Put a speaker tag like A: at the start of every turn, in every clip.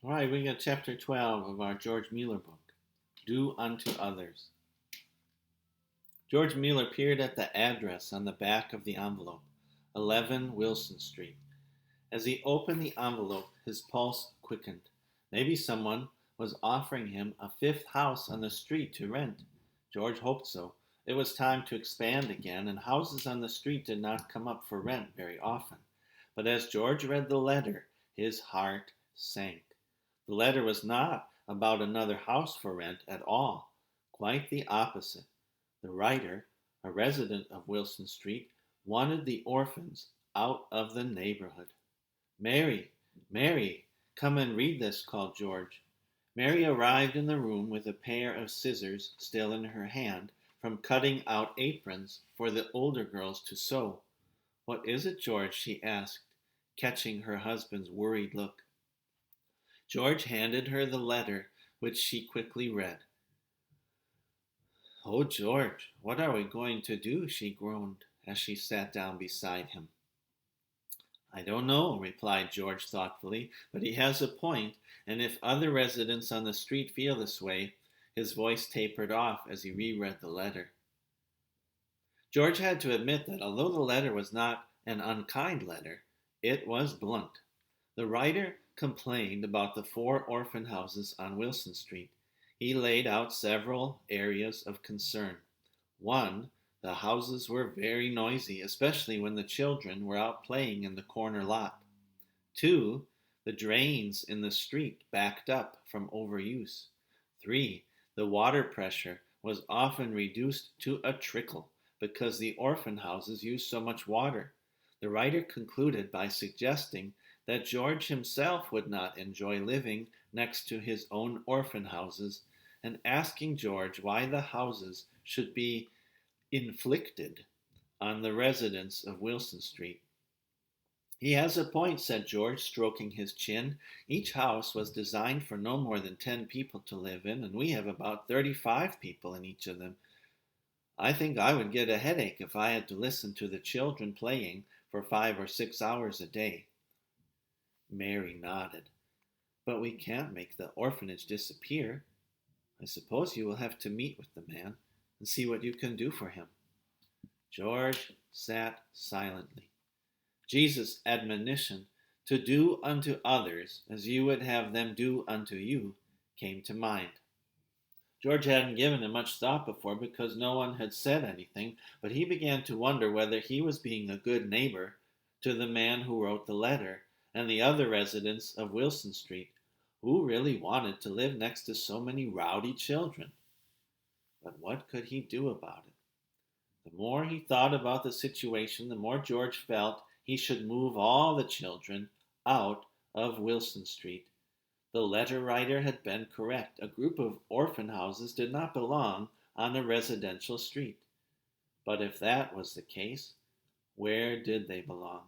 A: All right, we got chapter 12 of our George Müller book, Do Unto Others. George Müller peered at the address on the back of the envelope, 11 Wilson Street. As he opened the envelope, his pulse quickened. Maybe someone was offering him a fifth house on the street to rent. George hoped so. It was time to expand again, and houses on the street did not come up for rent very often. But as George read the letter, his heart sank. The letter was not about another house for rent at all. Quite the opposite. The writer, a resident of Wilson Street, wanted the orphans out of the neighborhood. Mary, Mary, come and read this, called George. Mary arrived in the room with a pair of scissors still in her hand from cutting out aprons for the older girls to sew. What is it, George? She asked, catching her husband's worried look. George handed her the letter, which she quickly read. Oh, George, what are we going to do? She groaned as she sat down beside him. I don't know, replied George thoughtfully, but he has a point, and if other residents on the street feel this way, his voice tapered off as he reread the letter. George had to admit that although the letter was not an unkind letter, it was blunt. The writer complained about the 4 orphan houses on Wilson Street. He laid out several areas of concern. 1. The houses were very noisy, especially when the children were out playing in the corner lot. 2. The drains in the street backed up from overuse. 3. The water pressure was often reduced to a trickle because the orphan houses used so much water. The writer concluded by suggesting that George himself would not enjoy living next to his own orphan houses and asking George why the houses should be inflicted on the residents of Wilson Street. He has a point, said George, stroking his chin. Each house was designed for no more than 10 people to live in, and we have about 35 people in each of them. I think I would get a headache if I had to listen to the children playing for 5 or 6 hours a day. Mary nodded. But we can't make the orphanage disappear. I suppose you will have to meet with the man and see what you can do for him. George sat silently. Jesus' admonition to do unto others as you would have them do unto you came to mind. George hadn't given it much thought before because no one had said anything, but he began to wonder whether he was being a good neighbor to the man who wrote the letter and the other residents of Wilson Street, who really wanted to live next to so many rowdy children. But what could he do about it? The more he thought about the situation, the more George felt he should move all the children out of Wilson Street. The letter writer had been correct. A group of orphan houses did not belong on a residential street. But if that was the case, where did they belong?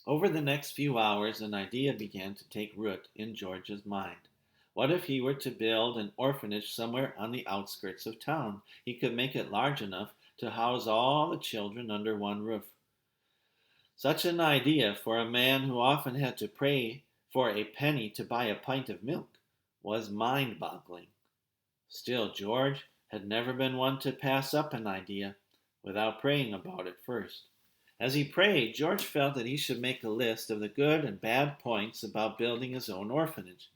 A: Over the next few hours, an idea began to take root in George's mind. What if he were to build an orphanage somewhere on the outskirts of town? He could make it large enough to house all the children under one roof. Such an idea for a man who often had to pray for a penny to buy a pint of milk was mind-boggling. Still, George had never been one to pass up an idea without praying about it first. As he prayed, George felt that he should make a list of the good and bad points about building his own orphanage.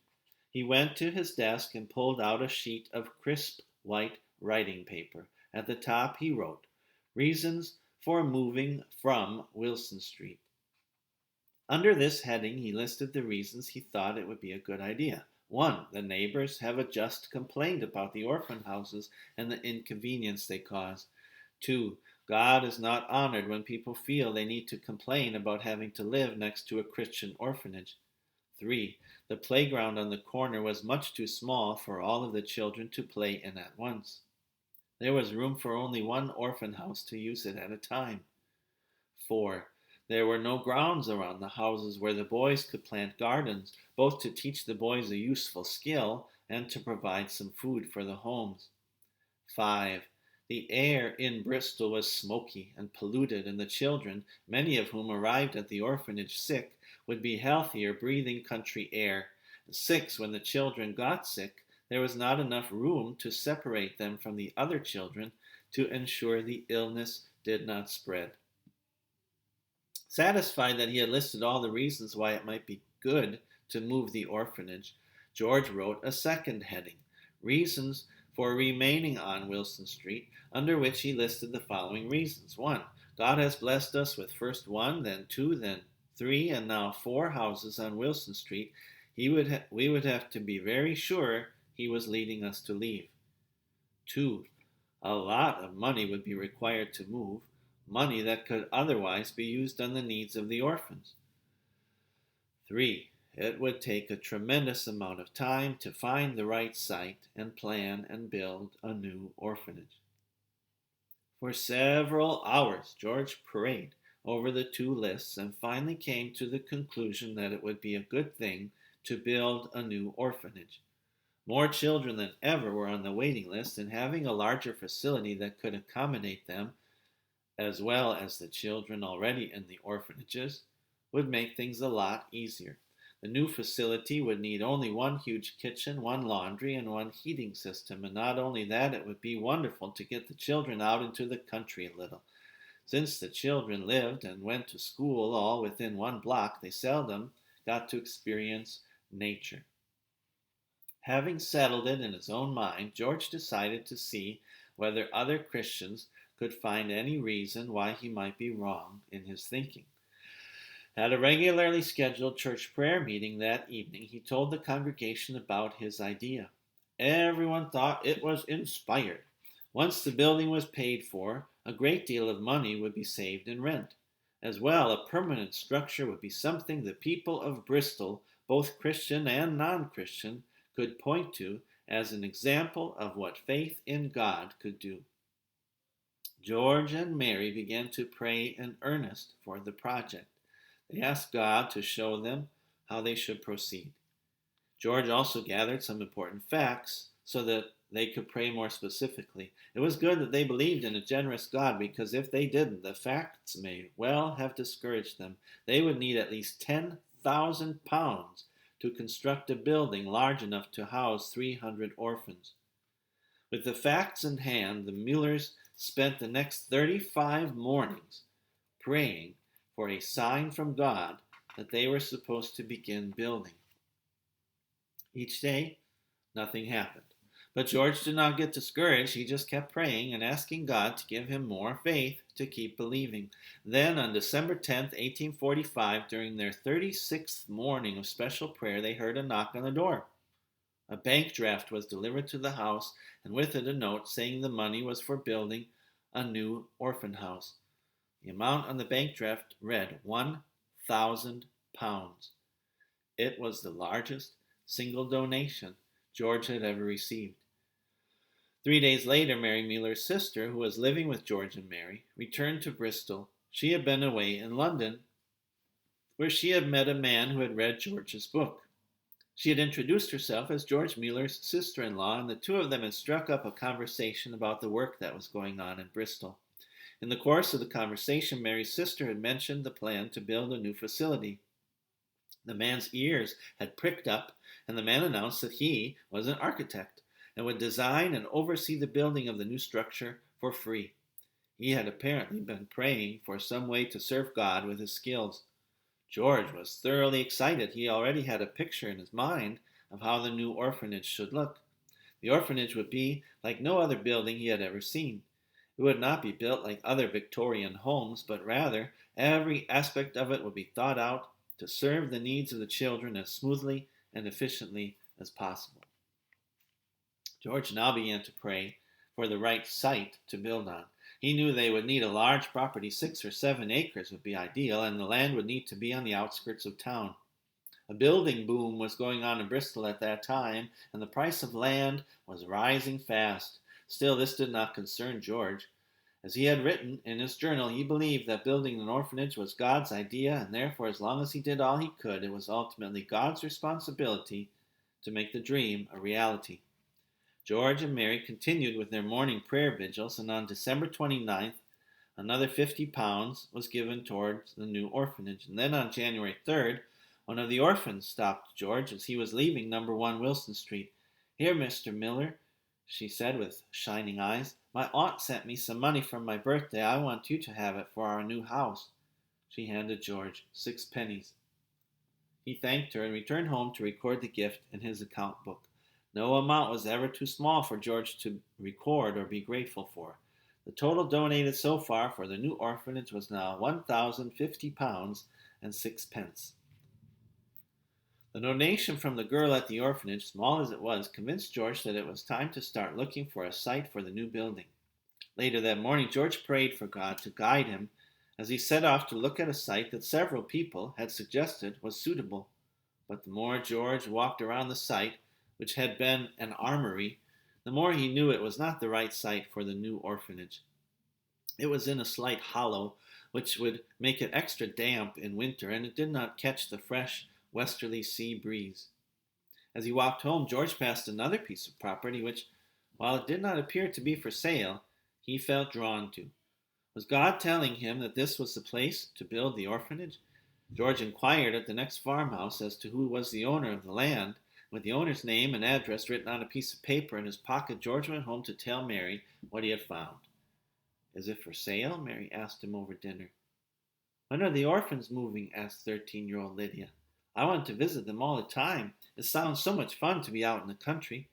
A: He went to his desk and pulled out a sheet of crisp white writing paper. At the top he wrote, "Reasons for moving from Wilson Street." Under this heading, he listed the reasons he thought it would be a good idea. 1. The neighbors have a just complaint about the orphan houses and the inconvenience they cause. 2. God is not honored when people feel they need to complain about having to live next to a Christian orphanage. 3. The playground on the corner was much too small for all of the children to play in at once. There was room for only one orphan house to use it at a time. 4. There were no grounds around the houses where the boys could plant gardens, both to teach the boys a useful skill and to provide some food for the homes. 5. The air in Bristol was smoky and polluted, and the children, many of whom arrived at the orphanage sick, would be healthier breathing country air 6, when the children got sick, there was not enough room to separate them from the other children to ensure the illness did not spread. Satisfied that he had listed all the reasons why it might be good to move the orphanage, George wrote a second heading, Reasons for Remaining on Wilson Street, under which he listed the following reasons. 1. God has blessed us with first 1, then 2, then 3, and now 4 houses on Wilson Street. We would have to be very sure he was leading us to leave. 2. A lot of money would be required to move, money that could otherwise be used on the needs of the orphans. 3. It would take a tremendous amount of time to find the right site and plan and build a new orphanage. For several hours, George prayed over the 2 lists and finally came to the conclusion that it would be a good thing to build a new orphanage. More children than ever were on the waiting list, and having a larger facility that could accommodate them, as well as the children already in the orphanages, would make things a lot easier. The new facility would need only 1 huge kitchen, 1 laundry, and 1 heating system, and not only that, it would be wonderful to get the children out into the country a little. Since the children lived and went to school all within 1 block, they seldom got to experience nature. Having settled it in his own mind, George decided to see whether other Christians could find any reason why he might be wrong in his thinking. At a regularly scheduled church prayer meeting that evening, he told the congregation about his idea. Everyone thought it was inspired. Once the building was paid for, a great deal of money would be saved in rent. As well, a permanent structure would be something the people of Bristol, both Christian and non-Christian, could point to as an example of what faith in God could do. George and Mary began to pray in earnest for the project. They asked God to show them how they should proceed. George also gathered some important facts so that they could pray more specifically. It was good that they believed in a generous God, because if they didn't, the facts may well have discouraged them. They would need at least £10,000 to construct a building large enough to house 300 orphans. With the facts in hand, the Müllers spent the next 35 mornings praying for a sign from God that they were supposed to begin building. Each day, nothing happened. But George did not get discouraged. He just kept praying and asking God to give him more faith to keep believing. Then on December 10th, 1845, during their 36th morning of special prayer, they heard a knock on the door. A bank draft was delivered to the house, and with it a note saying the money was for building a new orphan house. The amount on the bank draft read £1,000. It was the largest single donation George had ever received. 3 days later, Mary Müller's sister, who was living with George and Mary, returned to Bristol. She had been away in London, where she had met a man who had read George's book. She had introduced herself as George Müller's sister-in-law, and the 2 of them had struck up a conversation about the work that was going on in Bristol. In the course of the conversation, Mary's sister had mentioned the plan to build a new facility. The man's ears had pricked up, and the man announced that he was an architect and would design and oversee the building of the new structure for free. He had apparently been praying for some way to serve God with his skills. George was thoroughly excited. He already had a picture in his mind of how the new orphanage should look. The orphanage would be like no other building he had ever seen. It would not be built like other Victorian homes, but rather every aspect of it would be thought out to serve the needs of the children as smoothly and efficiently as possible. George now began to pray for the right site to build on. He knew they would need a large property. 6 or 7 acres would be ideal, and the land would need to be on the outskirts of town. A building boom was going on in Bristol at that time, and the price of land was rising fast. Still, this did not concern George. As he had written in his journal, he believed that building an orphanage was God's idea, and therefore, as long as he did all he could, it was ultimately God's responsibility to make the dream a reality. George and Mary continued with their morning prayer vigils, and on December 29th, another £50 was given towards the new orphanage. And then on January 3rd, One of the orphans stopped George as he was leaving number 1 Wilson Street. "Here, Mr. Miller," she said with shining eyes. "My aunt sent me some money from my birthday. I want you to have it for our new house." She handed George 6 pennies. He thanked her and returned home to record the gift in his account book. No amount was ever too small for George to record or be grateful for. The total donated so far for the new orphanage was now £1,050 and 6 pence. The donation from the girl at the orphanage, small as it was, convinced George that it was time to start looking for a site for the new building. Later that morning, George prayed for God to guide him as he set off to look at a site that several people had suggested was suitable. But the more George walked around the site, which had been an armory, the more he knew it was not the right site for the new orphanage. It was in a slight hollow, which would make it extra damp in winter, and it did not catch the fresh westerly sea breeze. As he walked home, George passed another piece of property which, while it did not appear to be for sale, he felt drawn to. Was God telling him that this was the place to build the orphanage? George inquired at the next farmhouse as to who was the owner of the land. With the owner's name and address written on a piece of paper in his pocket, George went home to tell Mary what he had found. "Is it for sale?" Mary asked him over dinner. "When are the orphans moving?" asked 13-year-old Lydia. "I want to visit them all the time. It sounds so much fun to be out in the country.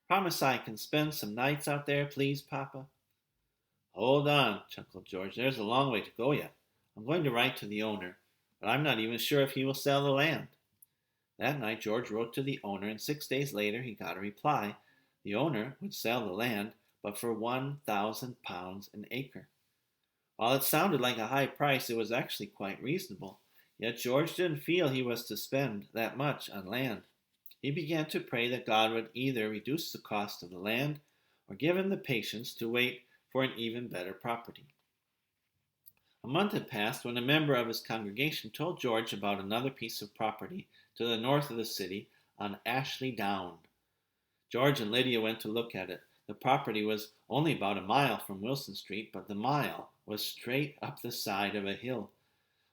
A: Promise I can spend some nights out there, please, Papa." "Hold on," chuckled George. "There's a long way to go yet. I'm going to write to the owner, but I'm not even sure if he will sell the land." That night George wrote to the owner, and 6 days later he got a reply. The owner would sell the land, but for £1,000 an acre. While it sounded like a high price, it was actually quite reasonable. Yet George didn't feel he was to spend that much on land. He began to pray that God would either reduce the cost of the land or give him the patience to wait for an even better property. A month had passed when a member of his congregation told George about another piece of property to the north of the city on Ashley Down. George and Lydia went to look at it. The property was only about a mile from Wilson Street, but the mile was straight up the side of a hill.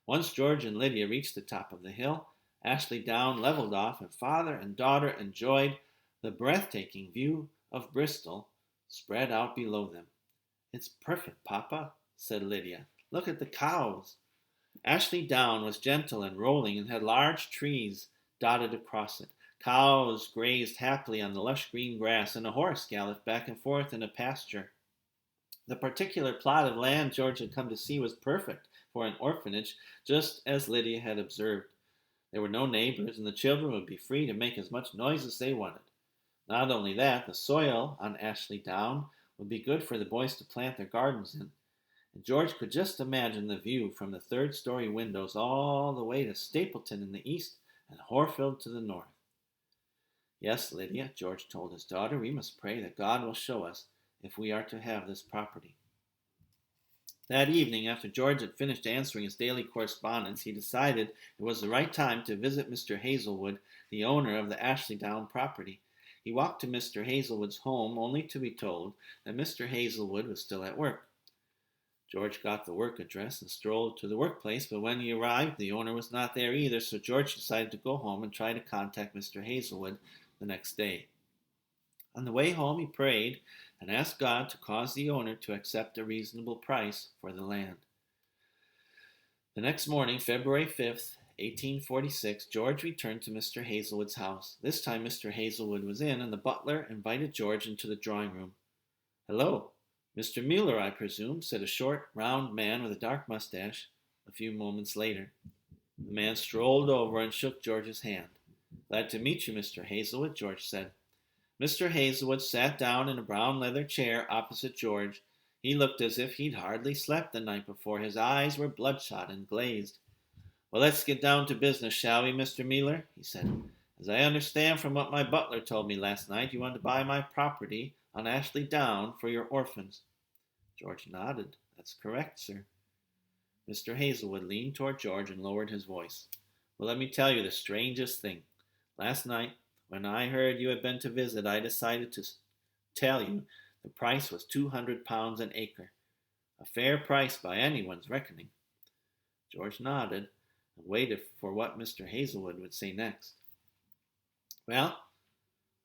A: Once George and Lydia reached the top of the hill, Ashley Down leveled off, and father and daughter enjoyed the breathtaking view of Bristol spread out below them. "It's perfect, Papa," said Lydia. "Look at the cows." Ashley Down was gentle and rolling and had large trees dotted across it. Cows grazed happily on the lush green grass, and a horse galloped back and forth in a pasture. The particular plot of land George had come to see was perfect for an orphanage, just as Lydia had observed. There were no neighbors, and the children would be free to make as much noise as they wanted. Not only that, the soil on Ashley Down would be good for the boys to plant their gardens in. And George could just imagine the view from the third-story windows all the way to Stapleton in the east and Horfield to the north. "Yes, Lydia," George told his daughter, "we must pray that God will show us if we are to have this property." That evening, after George had finished answering his daily correspondence, he decided it was the right time to visit Mr. Hazelwood, the owner of the Ashley Down property. He walked to Mr. Hazelwood's home only to be told that Mr. Hazelwood was still at work. George got the work address and strolled to the workplace, but when he arrived, the owner was not there either, so George decided to go home and try to contact Mr. Hazelwood the next day. On the way home, he prayed and asked God to cause the owner to accept a reasonable price for the land. The next morning, February 5th, 1846, George returned to Mr. Hazelwood's house. This time Mr. Hazelwood was in, and the butler invited George into the drawing room. "Hello, Mr. Müller, I presume," said a short, round man with a dark mustache a few moments later. The man strolled over and shook George's hand. "Glad to meet you, Mr. Hazelwood," George said. Mr. Hazelwood sat down in a brown leather chair opposite George. He looked as if he'd hardly slept the night before. His eyes were bloodshot and glazed. "Well, let's get down to business, shall we, Mr. Müller?" he said. "As I understand from what my butler told me last night, you want to buy my property on Ashley Down for your orphans." George nodded. "That's correct, sir." Mr. Hazelwood leaned toward George and lowered his voice. "Well, let me tell you the strangest thing. Last night, when I heard you had been to visit, I decided to tell you the price was £200 an acre. A fair price by anyone's reckoning." George nodded, and waited for what Mr. Hazelwood would say next. Well, I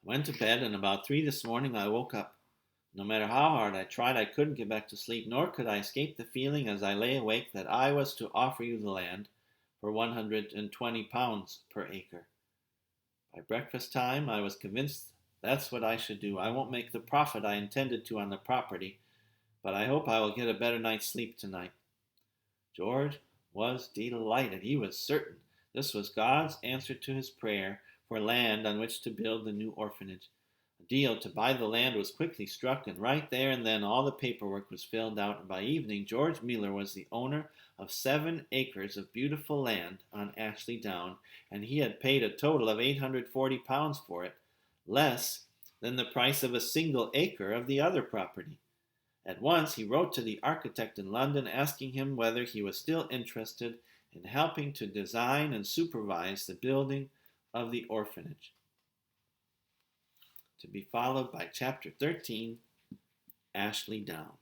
A: went to bed, and about 3 this morning I woke up. No matter how hard I tried, I couldn't get back to sleep, nor could I escape the feeling as I lay awake that I was to offer you the land for £120 per acre. By breakfast time, I was convinced that's what I should do. I won't make the profit I intended to on the property, but I hope I will get a better night's sleep tonight. George was delighted. He was certain this was God's answer to his prayer for land on which to build the new orphanage. A deal to buy the land was quickly struck, and right there and then all the paperwork was filled out, and by evening George Müller was the owner of 7 acres of beautiful land on Ashley Down, and he had paid a total of £840 for it, less than the price of a single acre of the other property. At once he wrote to the architect in London asking him whether he was still interested in helping to design and supervise the building of the orphanage. To be followed by Chapter 13, Ashley Down.